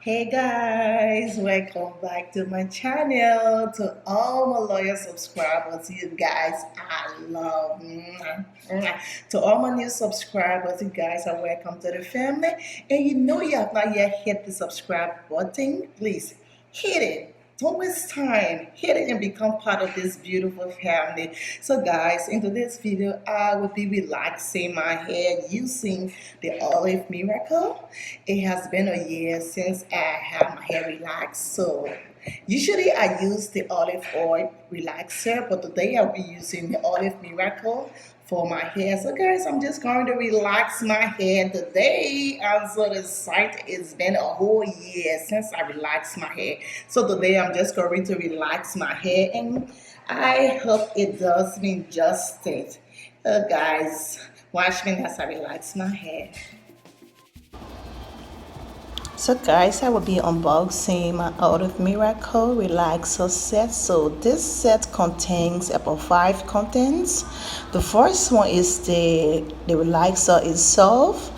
Hey guys, welcome back to my channel. To all my loyal subscribers, you guys, I love. To all my new subscribers, you guys are welcome to the family. And you have not yet hit the subscribe button, please hit it. Don't waste time. Hit it and become part of this beautiful family. So, guys, in today's video, I will be relaxing my hair using the Olive Miracle. It has been a year since I had my hair relaxed, so usually I use the olive oil relaxer, but today I'll be using the Olive Miracle for my hair. So guys, I'm just going to relax my hair today. I'm so excited. It's been a whole year since I relaxed my hair. So today I'm just going to relax my hair and I hope it does me justice. Guys, watch me as I relax my hair. So guys, I will be unboxing my Olive Miracle Relaxer set. So this set contains about 5 contents. The first one is the relaxer itself.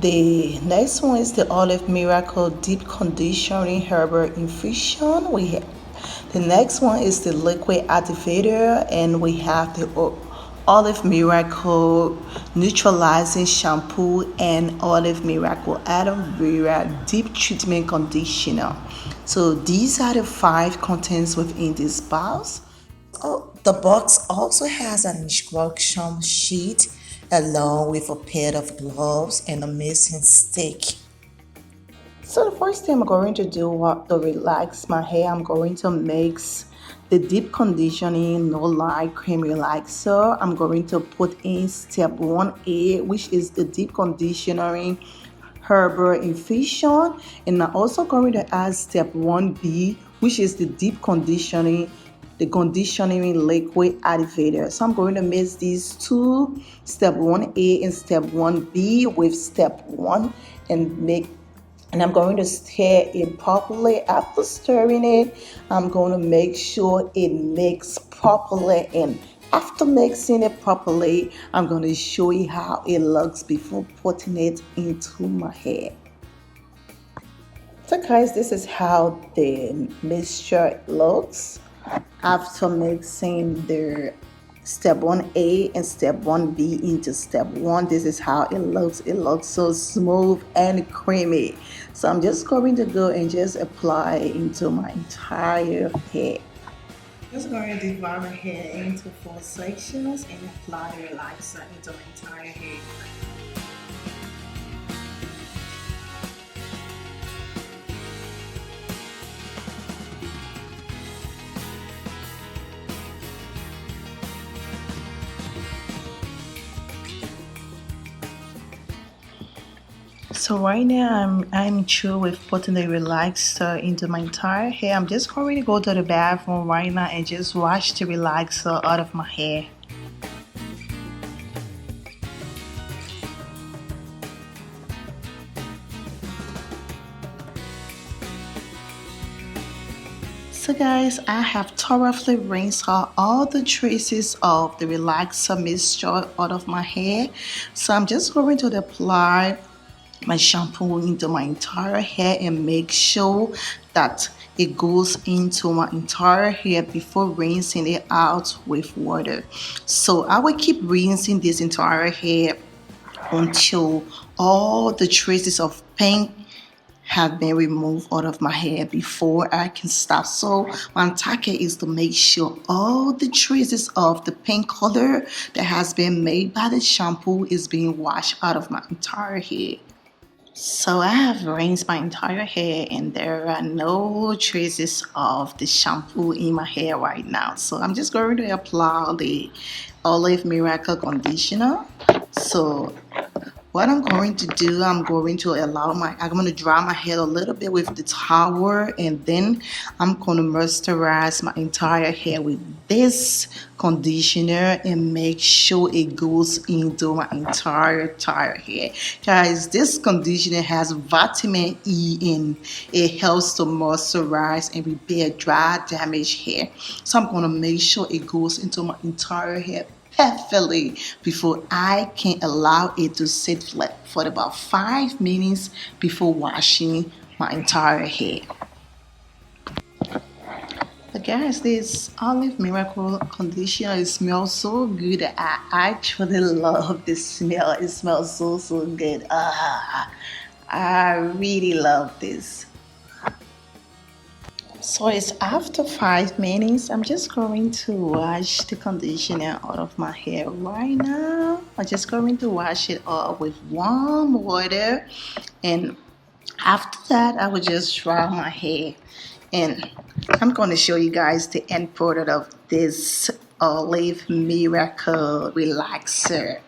The next one is the Olive Miracle Deep Conditioning Herbal Infusion. The next one is the liquid activator, and we have the Olive Miracle Neutralizing Shampoo and Olive Miracle Aloe Vera Deep Treatment Conditioner. So these are the 5 contents within this box. Oh, the box also has an instruction sheet along with a pair of gloves and a mixing stick. So the first thing I'm going to do to relax my hair, I'm going to mix the deep conditioning no light cream relaxer. I'm going to put in step 1A, which is the deep conditioning herbal infusion, and I'm also going to add step 1B, which is the conditioning liquid activator. So I'm going to mix these two, step 1A and step 1B with step 1, and I'm going to stir it properly. After stirring it, I'm going to make sure it mixes properly. And after mixing it properly, I'm going to show you how it looks before putting it into my hair. So guys, this is how the mixture looks after mixing the step 1A and step 1B into step 1. This is how it looks. It looks so smooth and creamy. So I'm just going to go and just apply it into my entire hair. Just going to divide my hair into 4 sections and apply the relaxer into my entire hair. So right now I'm through with putting the relaxer into my entire hair. I'm just going to go to the bathroom right now and just wash the relaxer out of my hair. So guys, I have thoroughly rinsed out all the traces of the relaxer mixture out of my hair. So I'm just going to apply my shampoo into my entire hair and make sure that it goes into my entire hair before rinsing it out with water. So I will keep rinsing this entire hair until all the traces of pink have been removed out of my hair before I can stop. So my target is to make sure all the traces of the pink color that has been made by the shampoo is being washed out of my entire hair. So I have rinsed my entire hair and there are no traces of the shampoo in my hair right now. So I'm just going to apply the Olive Miracle conditioner. So what I'm going to do, I'm going to dry my hair a little bit with the towel, and then I'm going to moisturize my entire hair with this conditioner and make sure it goes into my entire hair. Guys, this conditioner has vitamin E in it. Helps to moisturize and repair dry, damaged hair. So I'm going to make sure it goes into my entire hair perfectly before I can allow it to sit flat for about 5 minutes before washing my entire hair. But guys, this Olive Miracle conditioner, it smells so good. I actually love this smell. It smells so good. I really love this. So it's after 5 minutes. I'm just going to wash the conditioner out of my hair right now. I'm just going to wash it off with warm water, and after that, I will just dry my hair. And I'm going to show you guys the end product of this Olive Miracle Relaxer.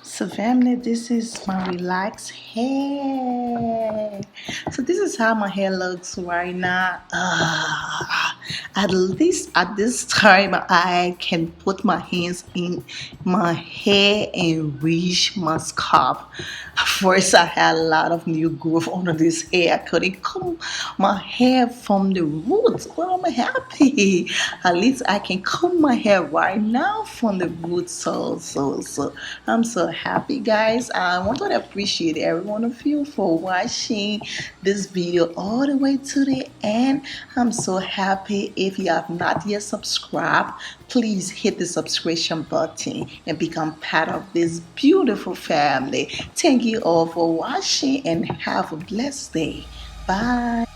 So family, this is my relaxed hair. So this is how my hair looks right now. At least at this time, I can put my hands in my hair and reach my scalp. First, I had a lot of new growth under this hair. I couldn't comb my hair from the roots. Well, I'm happy. At least I can comb my hair right now from the roots. So I'm so happy, guys. I want to appreciate every one of you for watching this video all the way to the end. I'm so happy. If you have not yet subscribed, please hit the subscription button and become part of this beautiful family. Thank you all for watching and have a blessed day. Bye.